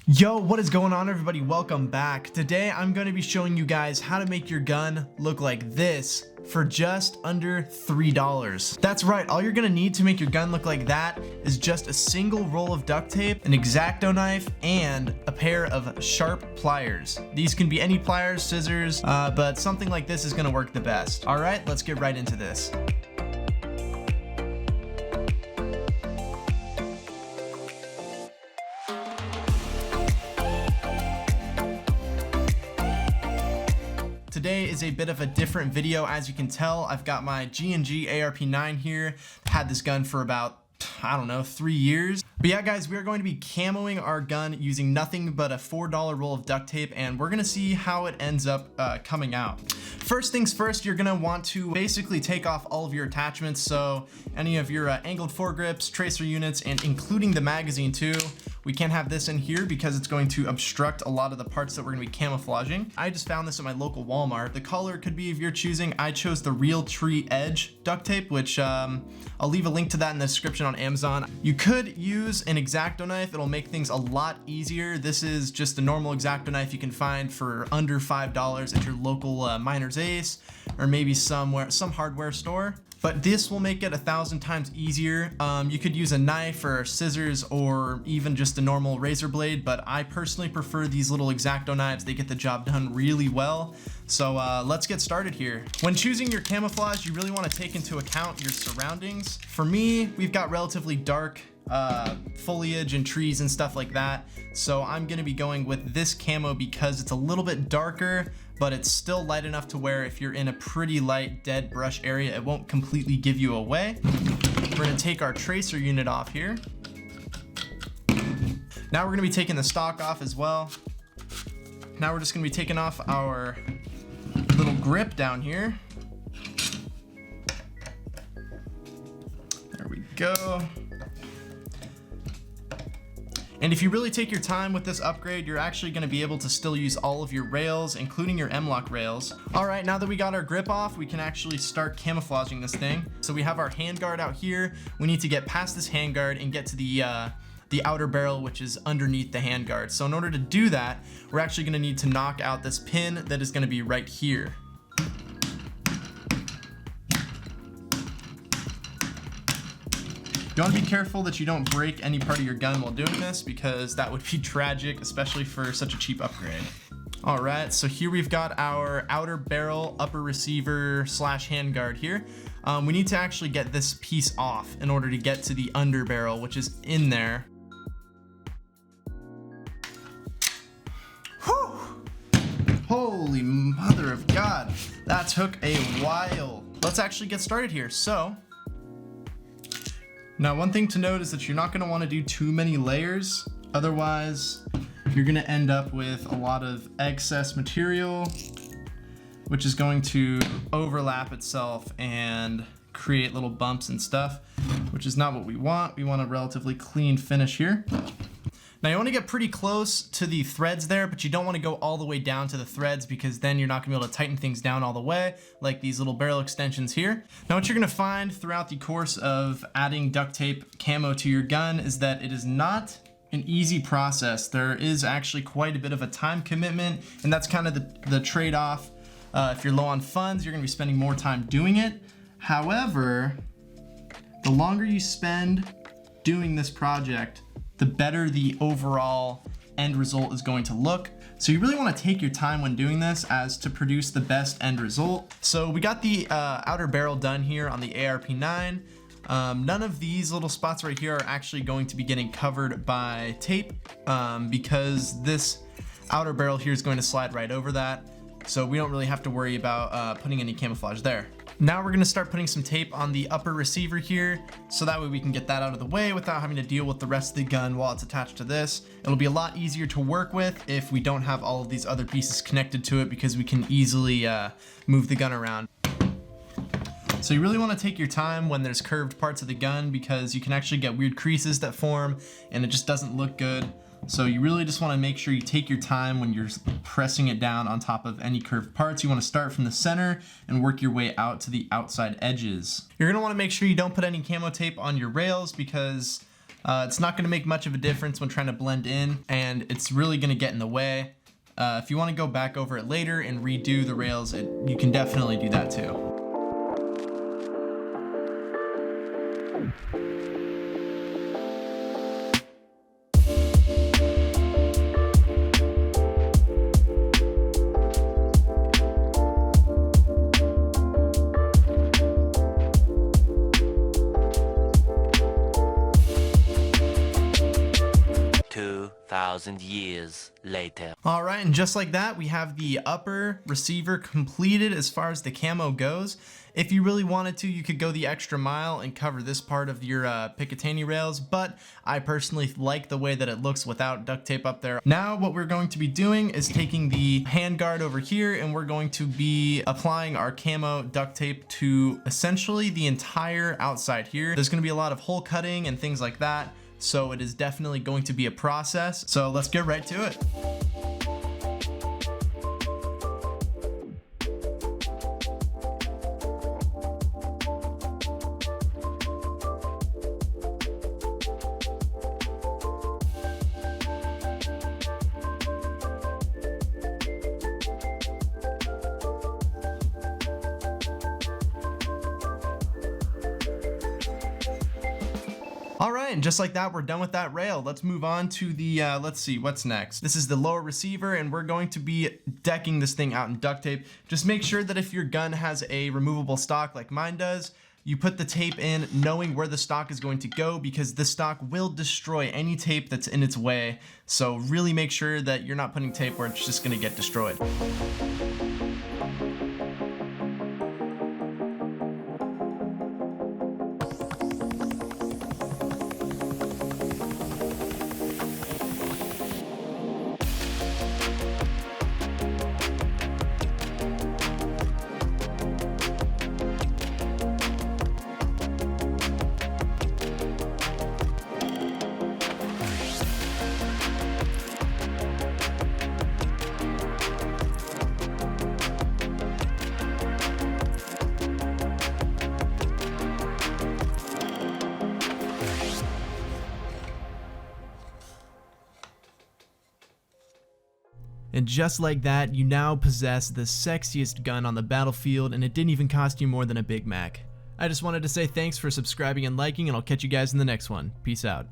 Yo, what is going on, everybody? Welcome back. Today I'm going to be showing you guys how to make your gun look like this for just under $3. That's right, all you're gonna need to make your gun look like that is just a single roll of duct tape, an X-Acto knife, and a pair of sharp pliers. These can be any pliers, scissors, but something like this is gonna work the best. All right, let's get right into this. Today is a bit of a different video. As you can tell, I've got my G&G ARP9 here. Had this gun for about, I don't know, 3 years. But yeah, guys, we are going to be camoing our gun using nothing but a $4 roll of duct tape, and we're gonna see how it ends up coming out. First things first, you're gonna want to basically take off all of your attachments, so any of your angled foregrips, tracer units, and including the magazine too. We can't have this in here because it's going to obstruct a lot of the parts that we're gonna be camouflaging. I just found this at my local Walmart. The color could be of your choosing. I chose the Realtree Edge duct tape, which I'll leave a link to that in the description on Amazon. You could use an X-Acto knife. It'll make things a lot easier. This is just a normal X-Acto knife you can find for under $5 at your local Miner's Ace, or maybe some hardware store. But this will make it 1,000 times easier. You could use a knife or scissors or even just a normal razor blade, but I personally prefer these little X-Acto knives. They get the job done really well. So let's get started here. When choosing your camouflage, you really want to take into account your surroundings. For me, we've got relatively dark foliage and trees and stuff like that. So I'm gonna be going with this camo because it's a little bit darker, but it's still light enough to where if you're in a pretty light dead brush area, it won't completely give you away. We're gonna take our tracer unit off here. Now we're gonna be taking the stock off as well. Now we're just gonna be taking off our little grip down here. There we go. And if you really take your time with this upgrade, you're actually gonna be able to still use all of your rails, including your M-LOK rails. All right, now that we got our grip off, we can actually start camouflaging this thing. So we have our handguard out here. We need to get past this handguard and get to the outer barrel, which is underneath the handguard. So in order to do that, we're actually gonna need to knock out this pin that is gonna be right here. You want to be careful that you don't break any part of your gun while doing this, because that would be tragic, especially for such a cheap upgrade. All right, so here we've got our outer barrel upper receiver / handguard here. We need to actually get this piece off in order to get to the under barrel, which is in there. Whew! Holy mother of God, that took a while. Let's actually get started here. So, now, one thing to note is that you're not going to want to do too many layers. Otherwise, you're going to end up with a lot of excess material, which is going to overlap itself and create little bumps and stuff, which is not what we want. We want a relatively clean finish here. Now, you want to get pretty close to the threads there, but you don't want to go all the way down to the threads, because then you're not going to be able to tighten things down all the way, like these little barrel extensions here. Now, what you're going to find throughout the course of adding duct tape camo to your gun is that it is not an easy process. There is actually quite a bit of a time commitment, and that's kind of the trade-off. If you're low on funds, you're going to be spending more time doing it. However, the longer you spend doing this project, the better the overall end result is going to look. So you really want to take your time when doing this as to produce the best end result. So we got the outer barrel done here on the ARP9. None of these little spots right here are actually going to be getting covered by tape because this outer barrel here is going to slide right over that. So we don't really have to worry about putting any camouflage there. Now we're gonna start putting some tape on the upper receiver here, so that way we can get that out of the way without having to deal with the rest of the gun while it's attached to this. It'll be a lot easier to work with if we don't have all of these other pieces connected to it, because we can easily move the gun around. So you really want to take your time when there's curved parts of the gun, because you can actually get weird creases that form and it just doesn't look good. So you really just want to make sure you take your time when you're pressing it down on top of any curved parts. You want to start from the center and work your way out to the outside edges. You're going to want to make sure you don't put any camo tape on your rails, because It's not going to make much of a difference when trying to blend in, and it's really going to get in the way. If you want to go back over it later and redo the rails, you can definitely do that too. Years later. All right, and just like that, we have the upper receiver completed as far as the camo goes. If you really wanted to, you could go the extra mile and cover this part of your Picatinny rails, but I personally like the way that it looks without duct tape up there. Now what we're going to be doing is taking the handguard over here, and we're going to be applying our camo duct tape to essentially the entire outside here. There's going to be a lot of hole cutting and things like that, so it is definitely going to be a process. So let's get right to it. Alright, and just like that, we're done with that rail. Let's move on to the, let's see, what's next? This is the lower receiver, and we're going to be decking this thing out in duct tape. Just make sure that if your gun has a removable stock like mine does, you put the tape in knowing where the stock is going to go, because the stock will destroy any tape that's in its way. So really make sure that you're not putting tape where it's just going to get destroyed. And just like that, you now possess the sexiest gun on the battlefield, and it didn't even cost you more than a Big Mac. I just wanted to say thanks for subscribing and liking, and I'll catch you guys in the next one. Peace out.